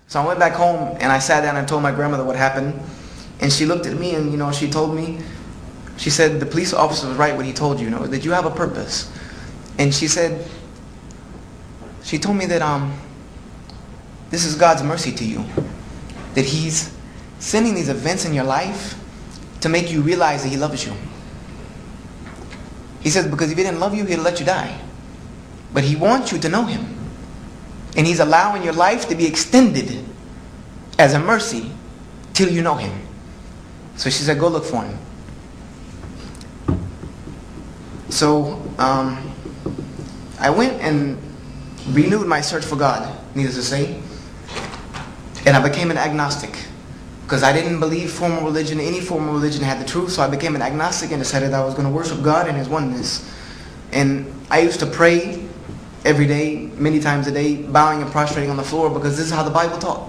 So I went back home and I sat down and told my grandmother what happened. And she looked at me and, she told me, she said, the police officer was right what he told you, that you have a purpose. And she said, she told me that this is God's mercy to you. That He's sending these events in your life to make you realize that He loves you. He says, because if He didn't love you, He'd let you die. But He wants you to know Him. And He's allowing your life to be extended as a mercy till you know Him. So she said, go look for Him. So I went and renewed my search for God, needless to say. And I became an agnostic. Because I didn't believe formal religion, any formal religion had the truth. So I became an agnostic and decided that I was going to worship God and His oneness. And I used to pray every day, many times a day, bowing and prostrating on the floor, because this is how the Bible taught.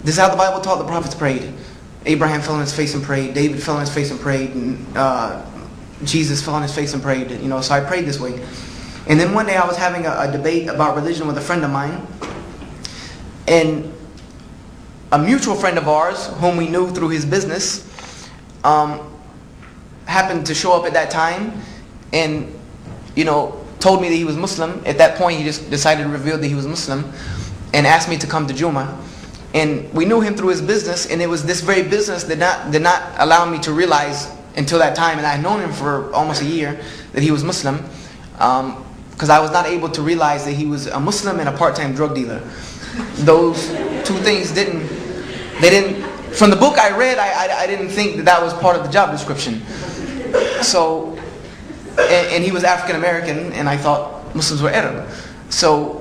This is how the Bible taught the prophets prayed. Abraham fell on his face and prayed. David fell on his face and prayed. And, Jesus fell on his face and prayed. So I prayed this way. And then one day I was having a debate about religion with a friend of mine. And a mutual friend of ours, whom we knew through his business, happened to show up at that time and, told me that he was Muslim. At that point, he just decided to reveal that he was Muslim and asked me to come to Juma. And we knew him through his business, and it was this very business that did not allow me to realize until that time, and I had known him for almost a year, that he was Muslim, because I was not able to realize that he was a Muslim and a part-time drug dealer. Those two things from the book I read, I didn't think that was part of the job description. So, and he was African American, and I thought Muslims were Arab. So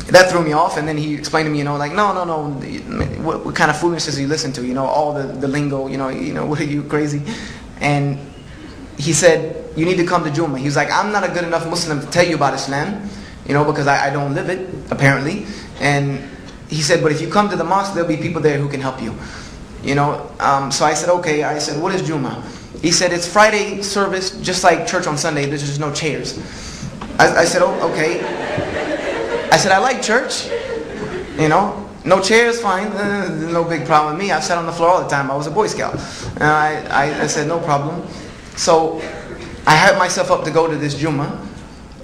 that threw me off, and then he explained to me, no, what kind of foolishness do you listen to? All the lingo, what are you, crazy? And he said, you need to come to Juma. He was like, I'm not a good enough Muslim to tell you about Islam, because I don't live it, apparently. And he said, but if you come to the mosque, there'll be people there who can help you. So I said, okay. I said, what is Juma? He said, it's Friday service, just like church on Sunday. There's just no chairs. I said, oh, okay. I said, I like church. No chairs, fine. No big problem with me. I've sat on the floor all the time. I was a Boy Scout. And I said, no problem. So I hyped myself up to go to this Juma,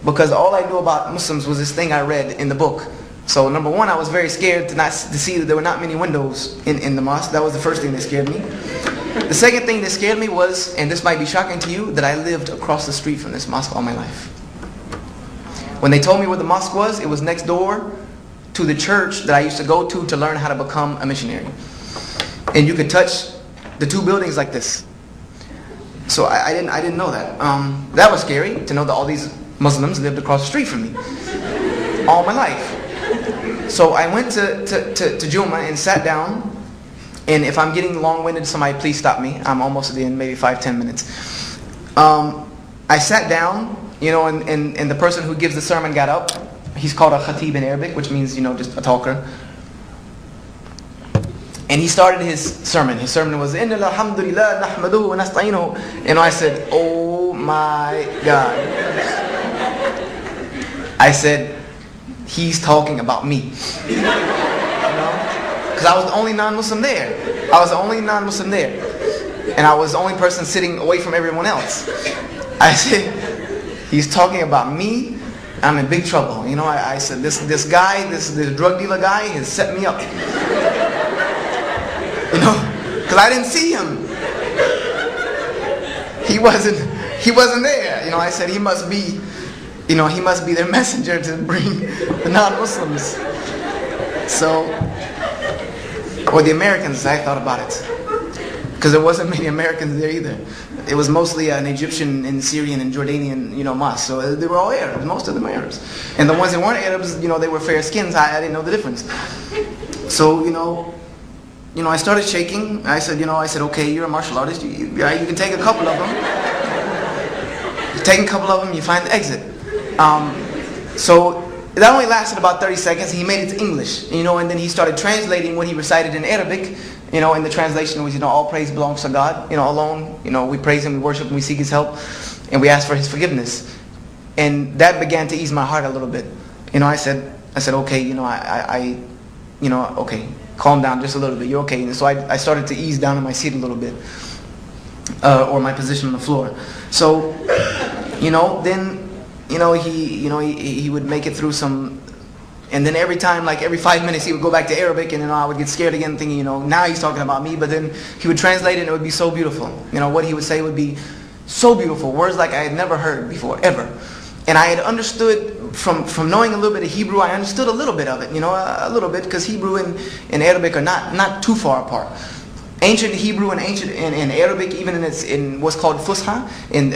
because all I knew about Muslims was this thing I read in the book. So number one, I was very scared to see that there were not many windows in the mosque. That was the first thing that scared me. The second thing that scared me was, and this might be shocking to you, that I lived across the street from this mosque all my life. When they told me where the mosque was, it was next door to the church that I used to go to learn how to become a missionary. And you could touch the two buildings like this. So I didn't know that. That was scary, to know that all these Muslims lived across the street from me all my life. So I went to Juma and sat down. And if I'm getting long-winded, somebody please stop me. I'm almost at the end, maybe 5-10 minutes. I sat down, and the person who gives the sermon got up. He's called a khatib in Arabic, which means, just a talker. And he started his sermon. His sermon was, Inna alhamdulillah nahmaduhu wa nasta'inuhu. And I said, oh my God. I said, he's talking about me. Because I was the only non-Muslim there. And I was the only person sitting away from everyone else. I said, he's talking about me. I'm in big trouble. I said, this guy, this drug dealer guy has set me up. Because I didn't see him. He wasn't there. I said, he must be their messenger to bring the non-Muslims. Or the Americans, I thought about it. Because there wasn't many Americans there either. It was mostly an Egyptian and Syrian and Jordanian, mosque. So they were all Arabs. Most of them Arabs. And the ones that weren't Arabs, they were fair skins. I didn't know the difference. So, I started shaking. I said, okay, you're a martial artist. You can take a couple of them. You take a couple of them, you find the exit. So that only lasted about 30 seconds. He made it to English, and then he started translating what he recited in Arabic. And the translation was, all praise belongs to God, alone. We praise Him, we worship Him, we seek His help, and we ask for His forgiveness. And that began to ease my heart a little bit. I said, okay, okay, calm down just a little bit. You're okay. And so I started to ease down in my seat a little bit, or my position on the floor. So, then, he would make it through some. And then every time, like every 5 minutes, he would go back to Arabic, and then I would get scared again, thinking, now he's talking about me. But then he would translate it, and it would be so beautiful. What he would say would be so beautiful, words like I had never heard before, ever. And I had understood from knowing a little bit of Hebrew, I understood a little bit of it, a little bit, because Hebrew and Arabic are not too far apart. Ancient Hebrew and Arabic, even in what's called Fusha, in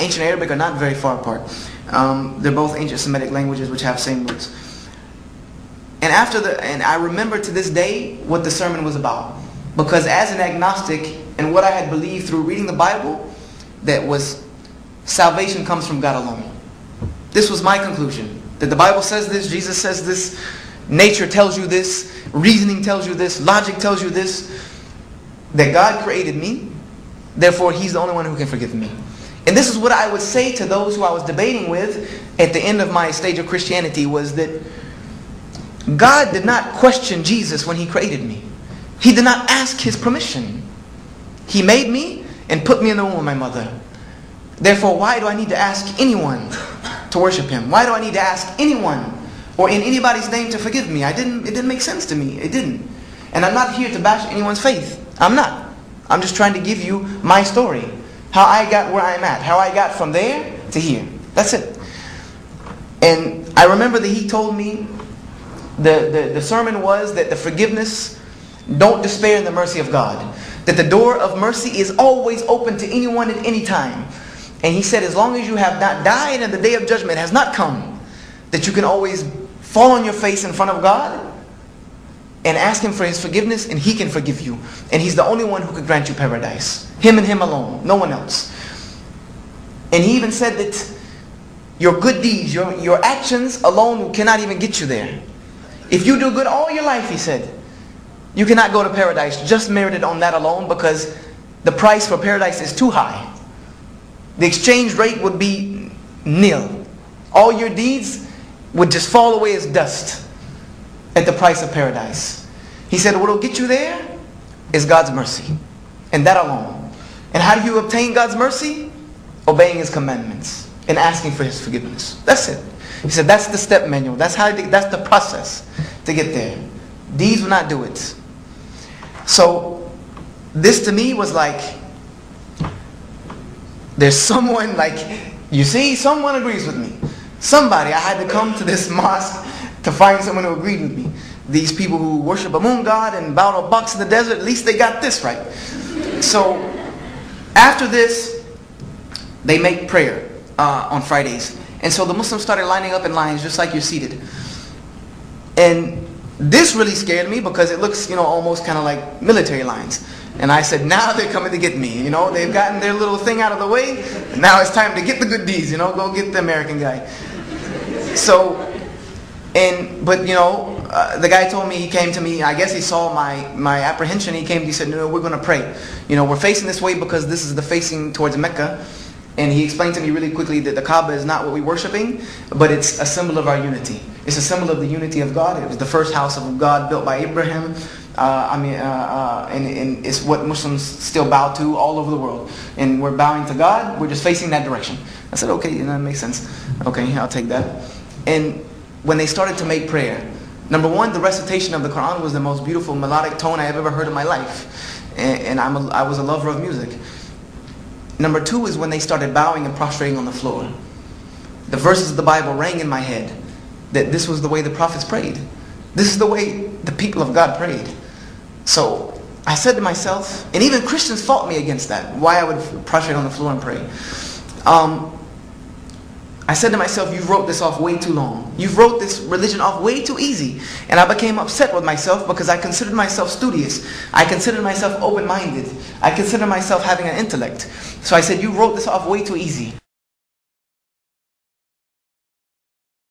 ancient Arabic, are not very far apart. They're both ancient Semitic languages which have same roots. And I remember to this day what the sermon was about. Because as an agnostic, and what I had believed through reading the Bible, that was salvation comes from God alone. This was my conclusion. That the Bible says this, Jesus says this, nature tells you this, reasoning tells you this, logic tells you this. That God created me, therefore He's the only one who can forgive me. And this is what I would say to those who I was debating with at the end of my stage of Christianity, was that God did not question Jesus when He created me. He did not ask His permission. He made me and put me in the womb of my mother. Therefore, why do I need to ask anyone to worship Him? Why do I need to ask anyone or in anybody's name to forgive me? It didn't make sense to me. It didn't. And I'm not here to bash anyone's faith. I'm not. I'm just trying to give you my story. How I got where I'm at. How I got from there to here. That's it. And I remember that he told me, the sermon was that the forgiveness, don't despair in the mercy of God. That the door of mercy is always open to anyone at any time. And he said, as long as you have not died and the day of judgment has not come, that you can always fall on your face in front of God and ask Him for His forgiveness, and He can forgive you. And He's the only one who can grant you paradise. Him and Him alone. No one else. And he even said that your good deeds, your actions alone cannot even get you there. If you do good all your life, he said, you cannot go to paradise just merited on that alone, because the price for paradise is too high. The exchange rate would be nil. All your deeds would just fall away as dust at the price of paradise. He said what will get you there is God's mercy, and that alone. And how do you obtain God's mercy? Obeying His commandments and asking for His forgiveness. That's it. He said that's the step manual. That's the process to get there. Deeds will not do it. So this to me was like, there's someone, like, you see, someone agrees with me. Somebody, I had to come to this mosque to find someone who agreed with me. These people who worship a moon god and bow to a box in the desert, at least they got this right. So after this, they make prayer on Fridays. And so the Muslims started lining up in lines just like you're seated. And this really scared me because it looks, almost kind of like military lines. And I said, now they're coming to get me. They've gotten their little thing out of the way. Now it's time to get the good deeds, go get the American guy. So, but the guy told me, he came to me, I guess he saw my apprehension. He came, he said, no, we're going to pray. We're facing this way because this is the facing towards Mecca. And he explained to me really quickly that the Kaaba is not what we're worshiping, but it's a symbol of our unity. It's a symbol of the unity of God. It was the first house of God built by Abraham. And it's what Muslims still bow to all over the world. And we're bowing to God. We're just facing that direction. I said, okay, that makes sense. Okay, I'll take that. And when they started to make prayer, number one, the recitation of the Quran was the most beautiful melodic tone I have ever heard in my life. And I was a lover of music. Number two is when they started bowing and prostrating on the floor. The verses of the Bible rang in my head that this was the way the prophets prayed. This is the way the people of God prayed. So I said to myself, and even Christians fought me against that, why I would prostrate on the floor and pray. I said to myself, you've wrote this off way too long. You've wrote this religion off way too easy. And I became upset with myself because I considered myself studious. I considered myself open-minded. I considered myself having an intellect. So I said, you wrote this off way too easy.